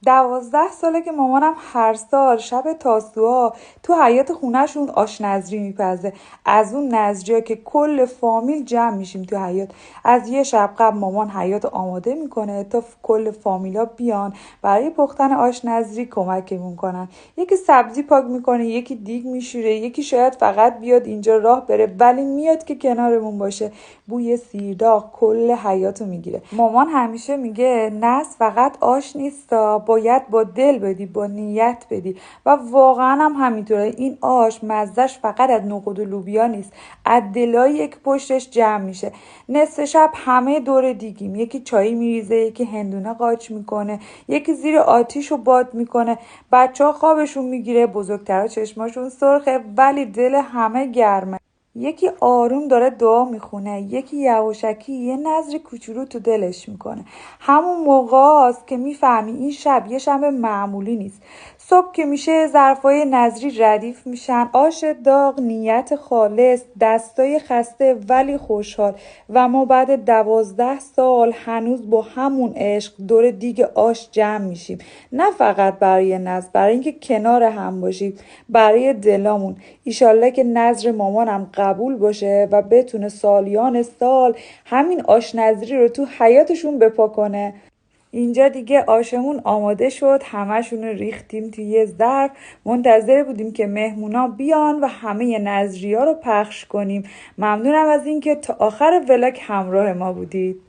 12 ساله که مامانم هر سال شب تاسوعا تو حیاط خونهشون آش نذری میپزه. از اون نذری‌ها که کل فامیل جمع میشیم تو حیاط. از یه شب قبل مامان حیاط آماده میکنه تا کل فامیلا بیان برای پختن آش نذری کمکمون کنن. یکی سبزی پاک میکنه، یکی دیگ میشوره، یکی شاید فقط بیاد اینجا راه بره ولی میاد که کنارمون باشه. بوی سیرداغ کل حیاطو میگیره. مامان همیشه میگه ناز فقط آش نیستا، باید با دل بدی، با نیت بدی. و واقعا هم همینطوره. این آش مزهش فقط از نخود و لوبیا نیست، از دلایی که پشتش جمع میشه. نصف شب همه دور دیگیم، یکی چایی میریزه، یکی هندونه قاچ میکنه، یکی زیر آتیش رو باد میکنه. بچه ها خوابشون میگیره، بزرگترها چشماشون سرخه ولی دل همه گرمه. یکی آروم داره دعا میخونه، یکی یواشکی یه نذر کوچولو تو دلش میکنه. همون موقع است که میفهمی این شب یه شب معمولی نیست. صبح که میشه ظرفای نذری ردیف میشن، آش داغ، نیت خالص، دستای خسته ولی خوشحال. و ما بعد 12 سال هنوز با همون عشق دور دیگ آش جمع میشیم. نه فقط برای نذر، برای اینکه کنار هم باشیم، برای دلامون. ایشالله که نذر مامانم قبول باشه و بتونه سالیان سال همین آش نذری رو تو حیاتشون بپا کنه. اینجا دیگه آشمون آماده شد، همشون رو ریختیم توی یه ظرف، منتظر بودیم که مهمونا بیان و همه نذری‌ها رو پخش کنیم. ممنونم از اینکه تا آخر ولاگ همراه ما بودید.